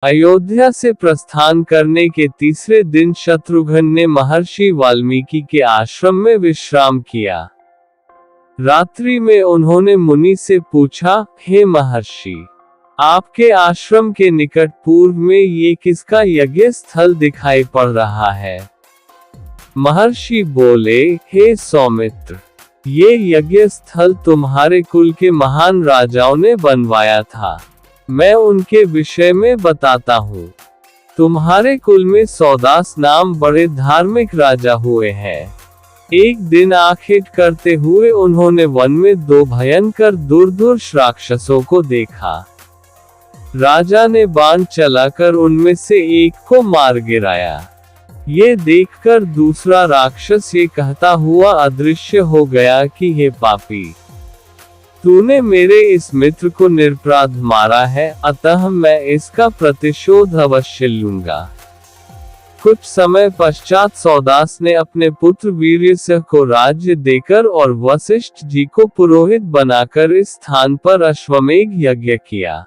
अयोध्या से प्रस्थान करने के तीसरे दिन शत्रुघ्न ने महर्षि वाल्मीकि के आश्रम में विश्राम किया। रात्रि में उन्होंने मुनि से पूछा, हे महर्षि, आपके आश्रम के निकट पूर्व में ये किसका यज्ञ स्थल दिखाई पड़ रहा है? महर्षि बोले, हे सौमित्र, ये यज्ञ स्थल तुम्हारे कुल के महान राजाओं ने बनवाया था। मैं उनके विषय में बताता हूँ। तुम्हारे कुल में सौदास नाम बड़े धार्मिक राजा हुए हैं। एक दिन आखेट करते हुए उन्होंने वन में दो भयंकर दुर्धर्ष राक्षसों को देखा। राजा ने बाण चलाकर उनमें से एक को मार गिराया। ये देखकर दूसरा राक्षस ये कहता हुआ अदृश्य हो गया कि हे पापी, तूने मेरे इस मित्र को निरपराध मारा है, अतः मैं इसका प्रतिशोध अवश्य लूंगा। कुछ समय पश्चात सौदास ने अपने पुत्र वीर्यसेन को राज्य देकर और वशिष्ठ जी को पुरोहित बनाकर इस स्थान पर अश्वमेध यज्ञ किया।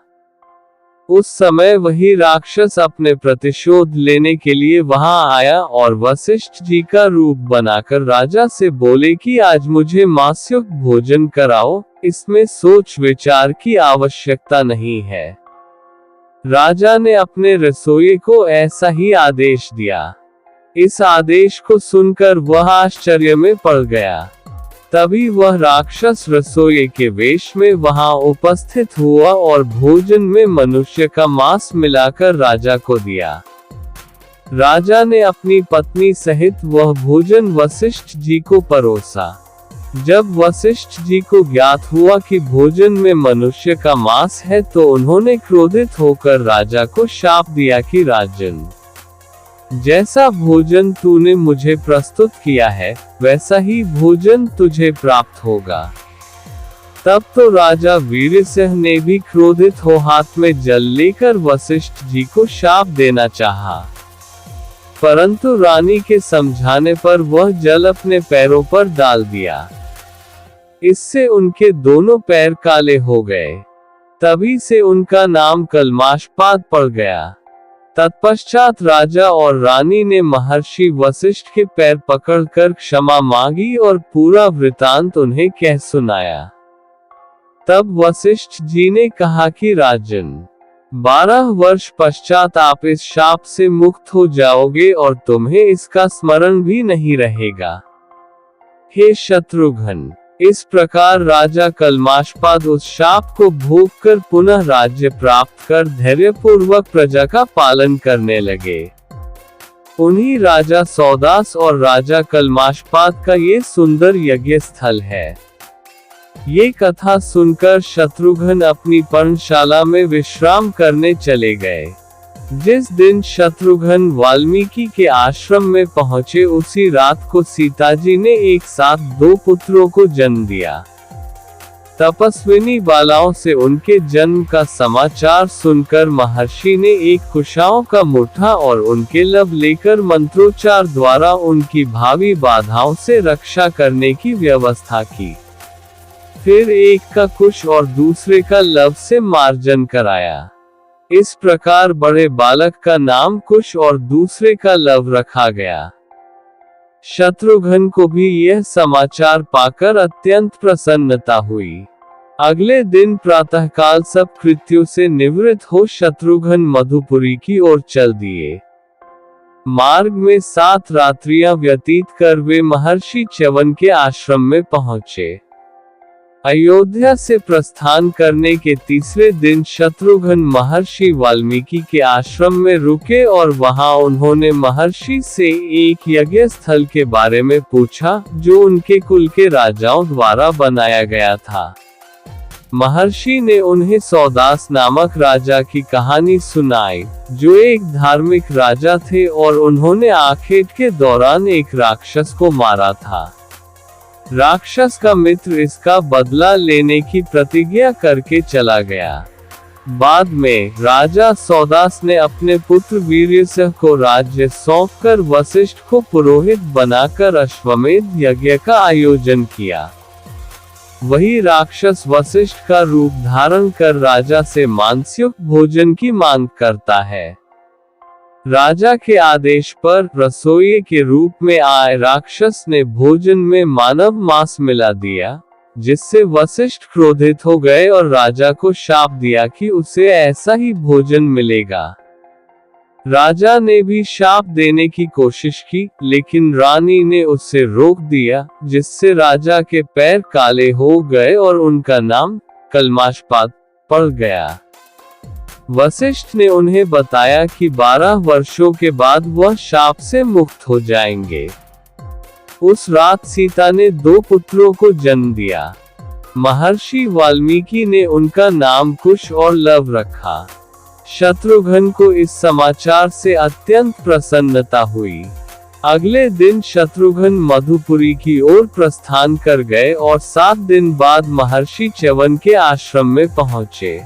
उस समय वही राक्षस अपने प्रतिशोध लेने के लिए वहां आया और वशिष्ठ जी का रूप बनाकर राजा से बोले कि आज मुझे मांसयुक्त भोजन कराओ, इसमें सोच विचार की आवश्यकता नहीं है। राजा ने अपने रसोइये को ऐसा ही आदेश दिया। इस आदेश को सुनकर वह आश्चर्य में पड़ गया। तभी वह राक्षस रसोइये के वेश में वहां उपस्थित हुआ और भोजन में मनुष्य का मांस मिलाकर राजा को दिया। राजा ने अपनी पत्नी सहित वह भोजन वशिष्ठ जी को परोसा। जब वशिष्ठ जी को ज्ञात हुआ कि भोजन में मनुष्य का मांस है तो उन्होंने क्रोधित होकर राजा को शाप दिया कि राजन, जैसा भोजन तूने मुझे प्रस्तुत किया है वैसा ही भोजन तुझे प्राप्त होगा। तब तो राजा वीर्यसेन ने भी क्रोधित हो हाथ में जल लेकर वशिष्ठ जी को शाप देना चाहा, परंतु रानी के समझाने पर वह जल अपने पैरों पर डाल दिया। इससे उनके दोनों पैर काले हो गए। तभी से उनका नाम कल्माषपाद पड़ गया। तत्पश्चात राजा और रानी ने महर्षि वशिष्ठ के पैर पकड़कर क्षमा मांगी और पूरा वृतांत उन्हें कह सुनाया। तब वशिष्ठ जी ने कहा कि राजन, 12 वर्ष पश्चात आप इस शाप से मुक्त हो जाओगे और तुम्हें इसका स्मरण भी नहीं रहेगा। हे शत्रुघ्न, इस प्रकार राजा कल्माषपाद उस शाप को भोग कर पुनः राज्य प्राप्त कर धैर्यपूर्वक प्रजा का पालन करने लगे। उन्हीं राजा सौदास और राजा कल्माषपाद का ये सुंदर यज्ञ स्थल है। ये कथा सुनकर शत्रुघ्न अपनी पर्णशाला में विश्राम करने चले गए। जिस दिन शत्रुघ्न वाल्मीकि के आश्रम में पहुंचे उसी रात को सीताजी ने एक साथ 2 पुत्रों को जन्म दिया। तपस्विनी बालाओं से उनके जन्म का समाचार सुनकर महर्षि ने एक कुशाओं का मुठा और उनके लब लेकर मंत्रोच्चार द्वारा उनकी भावी बाधाओं से रक्षा करने की व्यवस्था की। फिर एक का कुश और दूसरे का लब से मार्जन कराया। इस प्रकार बड़े बालक का नाम कुश और दूसरे का लव रखा गया। शत्रुघ्न को भी यह समाचार पाकर अत्यंत प्रसन्नता हुई। अगले दिन प्रातःकाल सब कृत्यों से निवृत्त हो शत्रुघ्न मधुपुरी की ओर चल दिए। मार्ग में 7 रात्रियां व्यतीत कर वे महर्षि च्यवन के आश्रम में पहुंचे। अयोध्या से प्रस्थान करने के तीसरे दिन शत्रुघ्न महर्षि वाल्मीकि के आश्रम में रुके और वहां उन्होंने महर्षि से एक यज्ञ स्थल के बारे में पूछा जो उनके कुल के राजाओं द्वारा बनाया गया था। महर्षि ने उन्हें सौदास नामक राजा की कहानी सुनाई, जो एक धार्मिक राजा थे और उन्होंने आखेट के दौरान एक राक्षस को मारा था। राक्षस का मित्र इसका बदला लेने की प्रतिज्ञा करके चला गया। बाद में राजा सौदास ने अपने पुत्र वीर्यसेन को राज्य सौंपकर वशिष्ठ को पुरोहित बनाकर अश्वमेध यज्ञ का आयोजन किया। वही राक्षस वशिष्ठ का रूप धारण कर राजा से मांसयुक्त भोजन की मांग करता है। राजा के आदेश पर रसोइये के रूप में आए राक्षस ने भोजन में मानव मांस मिला दिया, जिससे वशिष्ठ क्रोधित हो गए और राजा को शाप दिया कि उसे ऐसा ही भोजन मिलेगा। राजा ने भी शाप देने की कोशिश की, लेकिन रानी ने उसे रोक दिया, जिससे राजा के पैर काले हो गए और उनका नाम कल्माशपात पड़ गया। वशिष्ठ ने उन्हें बताया कि 12 वर्षों के बाद वह शाप से मुक्त हो जाएंगे। उस रात सीता ने 2 पुत्रों को जन्म दिया। महर्षि वाल्मीकि ने उनका नाम कुश और लव रखा। शत्रुघ्न को इस समाचार से अत्यंत प्रसन्नता हुई। अगले दिन शत्रुघ्न मधुपुरी की ओर प्रस्थान कर गए और 7 दिन बाद महर्षि च्यवन के आश्रम में पहुंचे।